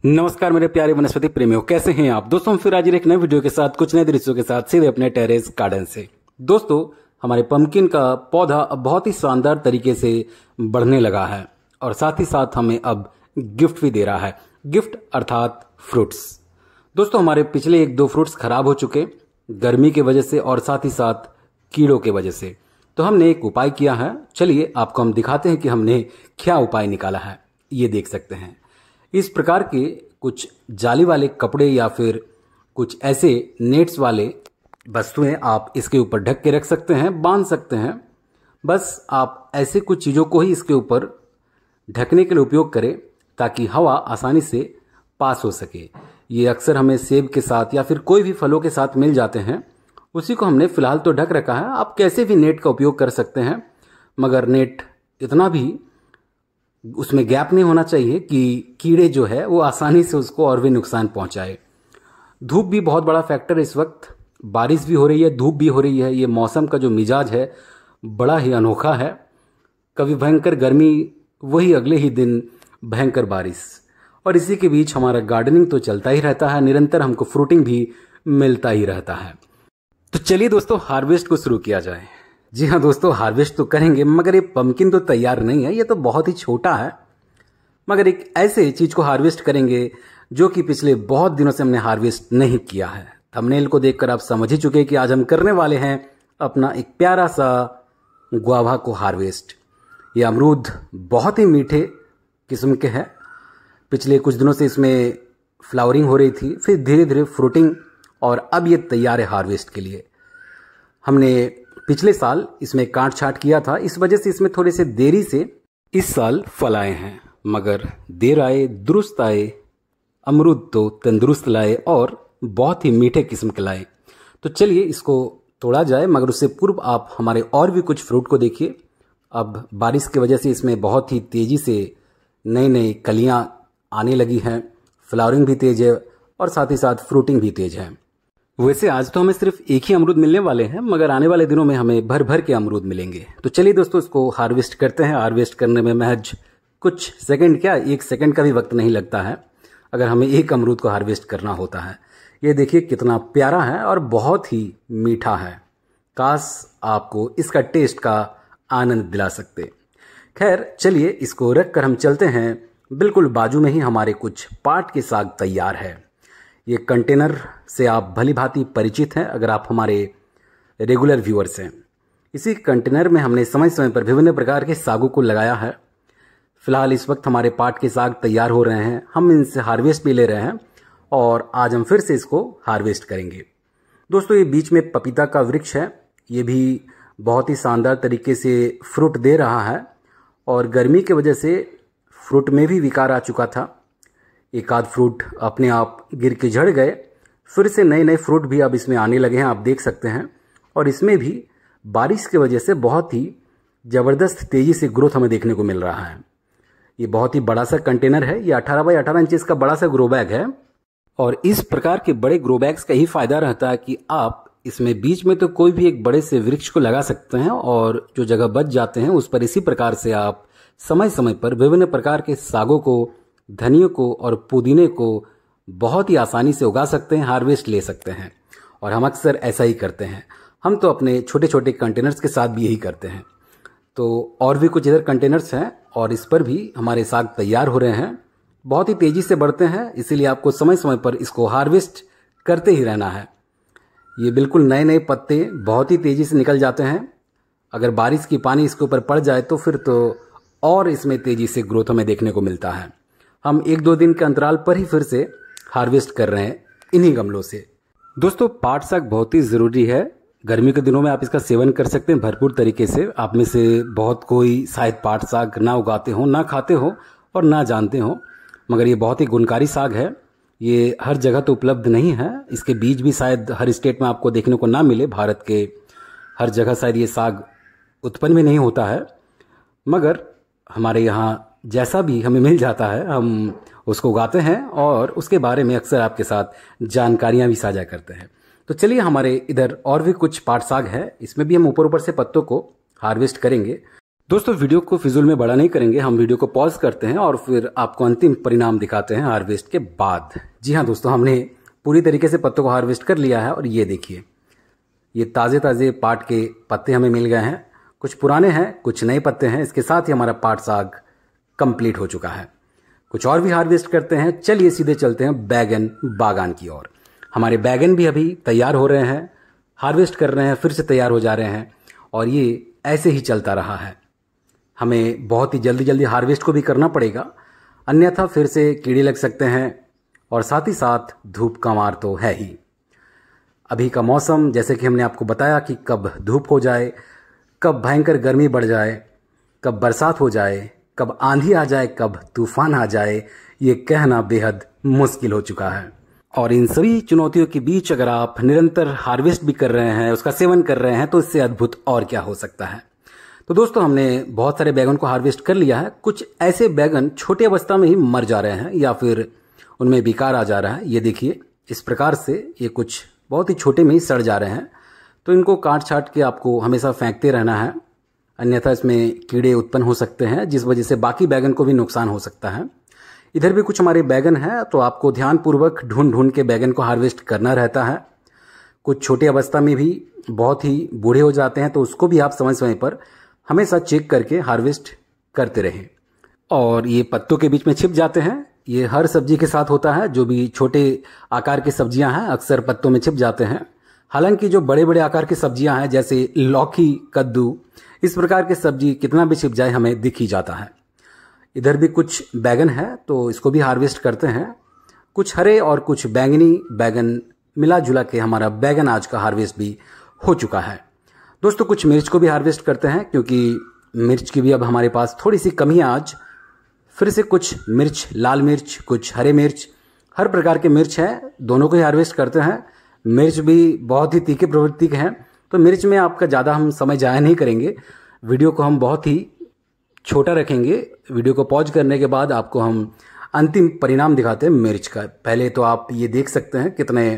नमस्कार मेरे प्यारे वनस्पति प्रेमियों, कैसे हैं आप दोस्तों। हम फिर आज एक नए वीडियो के साथ कुछ नए दृश्यों के साथ सीधे अपने टेरेस गार्डन से। दोस्तों, हमारे पंपकिन का पौधा अब बहुत ही शानदार तरीके से बढ़ने लगा है और साथ ही साथ हमें अब गिफ्ट भी दे रहा है। गिफ्ट अर्थात फ्रूट्स। दोस्तों, हमारे पिछले 1-2 फ्रूट्स खराब हो चुके गर्मी की वजह से और साथ ही साथ कीड़ों की वजह से, तो हमने एक उपाय किया है। चलिए आपको हम दिखाते हैं कि हमने क्या उपाय निकाला है। ये देख सकते हैं, इस प्रकार के कुछ जाली वाले कपड़े या फिर कुछ ऐसे नेट्स वाले वस्तुएं आप इसके ऊपर ढक के रख सकते हैं, बांध सकते हैं। बस आप ऐसे कुछ चीज़ों को ही इसके ऊपर ढकने के लिए उपयोग करें ताकि हवा आसानी से पास हो सके। ये अक्सर हमें सेब के साथ या फिर कोई भी फलों के साथ मिल जाते हैं, उसी को हमने फिलहाल तो ढक रखा है। आप कैसे भी नेट का उपयोग कर सकते हैं, मगर नेट इतना भी उसमें गैप नहीं होना चाहिए कि कीड़े जो है वो आसानी से उसको और भी नुकसान पहुंचाए। धूप भी बहुत बड़ा फैक्टर है। इस वक्त बारिश भी हो रही है, धूप भी हो रही है। ये मौसम का जो मिजाज है बड़ा ही अनोखा है। कभी भयंकर गर्मी, वही अगले ही दिन भयंकर बारिश, और इसी के बीच हमारा गार्डनिंग तो चलता ही रहता है। निरंतर हमको फ्रूटिंग भी मिलता ही रहता है। तो चलिए दोस्तों, हार्वेस्ट को शुरू किया जाए। जी हाँ दोस्तों, हार्वेस्ट तो करेंगे, मगर ये पंपकिन तो तैयार नहीं है। ये तो बहुत ही छोटा है, मगर एक ऐसे चीज को हार्वेस्ट करेंगे जो कि पिछले बहुत दिनों से हमने हार्वेस्ट नहीं किया है। थंबनेल को देखकर आप समझ ही चुके कि आज हम करने वाले हैं अपना एक प्यारा सा गुआवा को हार्वेस्ट। ये अमरूद बहुत ही मीठे किस्म के हैं। पिछले कुछ दिनों से इसमें फ्लावरिंग हो रही थी, फिर धीरे धीरे फ्रूटिंग, और अब ये तैयार है हार्वेस्ट के लिए। हमने पिछले साल इसमें काट छाट किया था, इस वजह से इसमें थोड़े से देरी से इस साल फल आए हैं। मगर देर आए दुरुस्त आए, अमरूद तो तंदुरुस्त लाए और बहुत ही मीठे किस्म के लाए। तो चलिए इसको तोड़ा जाए, मगर उससे पूर्व आप हमारे और भी कुछ फ्रूट को देखिए। अब बारिश की वजह से इसमें बहुत ही तेजी से नई नई कलियां आने लगी हैं, फ्लावरिंग भी तेज है और साथ ही साथ फ्रूटिंग भी तेज है। वैसे आज तो हमें सिर्फ एक ही अमरूद मिलने वाले हैं, मगर आने वाले दिनों में हमें भर भर के अमरूद मिलेंगे। तो चलिए दोस्तों, इसको हार्वेस्ट करते हैं। हार्वेस्ट करने में महज कुछ सेकंड, क्या 1 सेकंड का भी वक्त नहीं लगता है अगर हमें एक अमरूद को हार्वेस्ट करना होता है। ये देखिए कितना प्यारा है और बहुत ही मीठा है। काश आपको इसका टेस्ट का आनंद दिला सकते। खैर चलिए, इसको रख कर हम चलते हैं। बिल्कुल बाजू में ही हमारे कुछ पाट के साग तैयार है। ये कंटेनर से आप भली भांति परिचित हैं अगर आप हमारे रेगुलर व्यूअर्स हैं। इसी कंटेनर में हमने समय समय पर विभिन्न प्रकार के सागों को लगाया है। फिलहाल इस वक्त हमारे पाट के साग तैयार हो रहे हैं, हम इनसे हार्वेस्ट भी ले रहे हैं और आज हम फिर से इसको हार्वेस्ट करेंगे। दोस्तों, ये बीच में पपीता का वृक्ष है। ये भी बहुत ही शानदार तरीके से फ्रूट दे रहा है और गर्मी की वजह से फ्रूट में भी विकार आ चुका था। एक आध फ्रूट अपने आप गिर के झड़ गए, फिर से नए नए फ्रूट भी अब इसमें आने लगे हैं, आप देख सकते हैं। और इसमें भी बारिश की वजह से बहुत ही ज़बरदस्त तेज़ी से ग्रोथ हमें देखने को मिल रहा है। ये बहुत ही बड़ा सा कंटेनर है। ये 18 बाई 18 इंचेस का बड़ा सा ग्रो बैग है और इस प्रकार के बड़े ग्रो बैग्स का ही फायदा रहता है कि आप इसमें बीच में तो कोई भी एक बड़े से वृक्ष को लगा सकते हैं और जो जगह बच जाते हैं उस पर इसी प्रकार से आप समय समय पर विभिन्न प्रकार के सागों को, धनियों को और पुदीने को बहुत ही आसानी से उगा सकते हैं, हार्वेस्ट ले सकते हैं। और हम अक्सर ऐसा ही करते हैं। हम तो अपने छोटे छोटे कंटेनर्स के साथ भी यही करते हैं। तो और भी कुछ इधर कंटेनर्स हैं और इस पर भी हमारे साग तैयार हो रहे हैं। बहुत ही तेजी से बढ़ते हैं, इसीलिए आपको समय समय पर इसको हार्वेस्ट करते ही रहना है। ये बिल्कुल नए नए पत्ते बहुत ही तेजी से निकल जाते हैं। अगर बारिश की पानी इसके ऊपर पड़ जाए तो फिर तो और इसमें तेजी से ग्रोथ हमें देखने को मिलता है। हम 1-2 दिन के अंतराल पर ही फिर से हार्वेस्ट कर रहे हैं इन्हीं गमलों से। दोस्तों, पाट साग बहुत ही ज़रूरी है। गर्मी के दिनों में आप इसका सेवन कर सकते हैं भरपूर तरीके से। आप में से बहुत कोई शायद पाट साग ना उगाते हो, ना खाते हो और ना जानते हो, मगर ये बहुत ही गुणकारी साग है। ये हर जगह तो उपलब्ध नहीं है। इसके बीज भी शायद हर स्टेट में आपको देखने को ना मिले। भारत के हर जगह शायद ये साग उत्पन्न भी नहीं होता है, मगर हमारे यहाँ जैसा भी हमें मिल जाता है हम उसको उगाते हैं और उसके बारे में अक्सर आपके साथ जानकारियां भी साझा करते हैं। तो चलिए, हमारे इधर और भी कुछ पाट साग है, इसमें भी हम ऊपर ऊपर से पत्तों को हार्वेस्ट करेंगे। दोस्तों वीडियो को फिजूल में बड़ा नहीं करेंगे, हम वीडियो को पॉज करते हैं और फिर आपको अंतिम परिणाम दिखाते हैं हार्वेस्ट के बाद। जी हाँ दोस्तों, हमने पूरी तरीके से पत्तों को हार्वेस्ट कर लिया है और ये देखिए, ये ताज़े ताज़े पाट के पत्ते हमें मिल गए हैं। कुछ पुराने हैं, कुछ नए पत्ते हैं। इसके साथ ही हमारा पाट साग कंप्लीट हो चुका है। कुछ और भी हार्वेस्ट करते हैं। चलिए सीधे चलते हैं बैगन बागान की ओर। हमारे बैगन भी अभी तैयार हो रहे हैं, हार्वेस्ट कर रहे हैं, फिर से तैयार हो जा रहे हैं और ये ऐसे ही चलता रहा है। हमें बहुत ही जल्दी जल्दी हार्वेस्ट को भी करना पड़ेगा, अन्यथा फिर से कीड़े लग सकते हैं और साथ ही साथ धूप का मार तो है ही। अभी का मौसम जैसे कि हमने आपको बताया कि कब धूप हो जाए, कब भयंकर गर्मी बढ़ जाए, कब बरसात हो जाए, कब आंधी आ जाए, कब तूफान आ जाए, ये कहना बेहद मुश्किल हो चुका है। और इन सभी चुनौतियों के बीच अगर आप निरंतर हार्वेस्ट भी कर रहे हैं, उसका सेवन कर रहे हैं, तो इससे अद्भुत और क्या हो सकता है। तो दोस्तों हमने बहुत सारे बैगन को हार्वेस्ट कर लिया है। कुछ ऐसे बैगन छोटे अवस्था में ही मर जा रहे हैं या फिर उनमें विकार आ जा रहा है। ये देखिए, इस प्रकार से ये कुछ बहुत ही छोटे में ही सड़ जा रहे हैं। तो इनको काट छाट के आपको हमेशा फेंकते रहना है, अन्यथा इसमें कीड़े उत्पन्न हो सकते हैं, जिस वजह से बाकी बैगन को भी नुकसान हो सकता है। इधर भी कुछ हमारे बैगन हैं, तो आपको ध्यानपूर्वक ढूंढ ढूंढ के बैगन को हार्वेस्ट करना रहता है। कुछ छोटे अवस्था में भी बहुत ही बूढ़े हो जाते हैं, तो उसको भी आप समय समय पर हमेशा चेक करके हार्वेस्ट करते रहें। और ये पत्तों के बीच में छिप जाते हैं, ये हर सब्जी के साथ होता है। जो भी छोटे आकार की सब्जियां हैं अक्सर पत्तों में छिप जाते हैं। हालांकि जो बड़े बड़े आकार की सब्जियां हैं जैसे लौकी, कद्दू, इस प्रकार की सब्जी कितना भी छिप जाए हमें दिख ही जाता है। इधर भी कुछ बैगन है, तो इसको भी हार्वेस्ट करते हैं। कुछ हरे और कुछ बैंगनी बैगन मिला जुला के हमारा बैगन आज का हार्वेस्ट भी हो चुका है। दोस्तों कुछ मिर्च को भी हार्वेस्ट करते हैं, क्योंकि मिर्च की भी अब हमारे पास थोड़ी सी कमी है आज। फिर से कुछ मिर्च, लाल मिर्च, कुछ हरे मिर्च, हर प्रकार के मिर्च हैं, दोनों को ही हार्वेस्ट करते हैं। मिर्च भी बहुत ही तीखे प्रवृत्ति के हैं, तो मिर्च में आपका ज़्यादा हम समय जाया नहीं करेंगे। वीडियो को हम बहुत ही छोटा रखेंगे। वीडियो को पॉज करने के बाद आपको हम अंतिम परिणाम दिखाते हैं मिर्च का। पहले तो आप ये देख सकते हैं कितने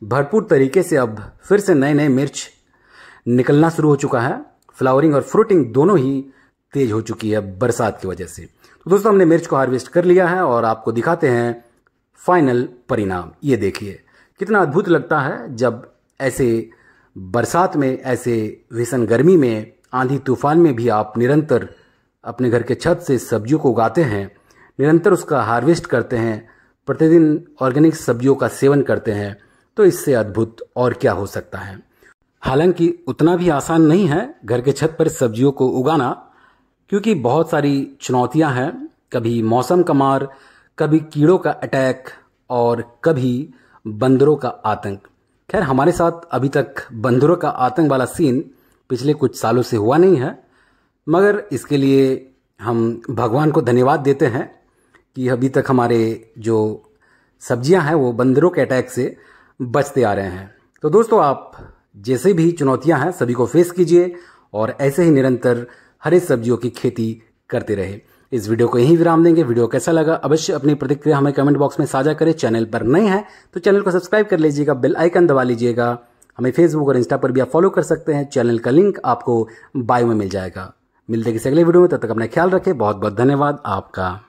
भरपूर तरीके से अब फिर से नए नए मिर्च निकलना शुरू हो चुका है। फ्लावरिंग और फ्रूटिंग दोनों ही तेज हो चुकी है बरसात की वजह से। तो दोस्तों हमने मिर्च को हार्वेस्ट कर लिया है और आपको दिखाते हैं फाइनल परिणाम। ये देखिए कितना अद्भुत लगता है जब ऐसे बरसात में, ऐसे भीषण गर्मी में, आंधी तूफान में भी आप निरंतर अपने घर के छत से सब्जियों को उगाते हैं, निरंतर उसका हार्वेस्ट करते हैं, प्रतिदिन ऑर्गेनिक सब्जियों का सेवन करते हैं, तो इससे अद्भुत और क्या हो सकता है। हालांकि उतना भी आसान नहीं है घर के छत पर सब्जियों को उगाना, क्योंकि बहुत सारी चुनौतियां हैं। कभी मौसम का मार, कभी कीड़ों का अटैक और कभी बंदरों का आतंक। खैर हमारे साथ अभी तक बंदरों का आतंक वाला सीन पिछले कुछ सालों से हुआ नहीं है, मगर इसके लिए हम भगवान को धन्यवाद देते हैं कि अभी तक हमारे जो सब्जियां हैं वो बंदरों के अटैक से बचते आ रहे हैं। तो दोस्तों आप जैसे भी चुनौतियां हैं सभी को फेस कीजिए और ऐसे ही निरंतर हरे सब्जियों की खेती करते रहे। इस वीडियो को यहीं विराम देंगे। वीडियो कैसा लगा अवश्य अपनी प्रतिक्रिया हमें कमेंट बॉक्स में साझा करें। चैनल पर नए हैं तो चैनल को सब्सक्राइब कर लीजिएगा, बेल आइकन दबा लीजिएगा। हमें फेसबुक और इंस्टा पर भी आप फॉलो कर सकते हैं। चैनल का लिंक आपको बायो में मिल जाएगा। मिलते हैं किसी अगले वीडियो में, तब तक अपना ख्याल रखें। बहुत बहुत धन्यवाद आपका।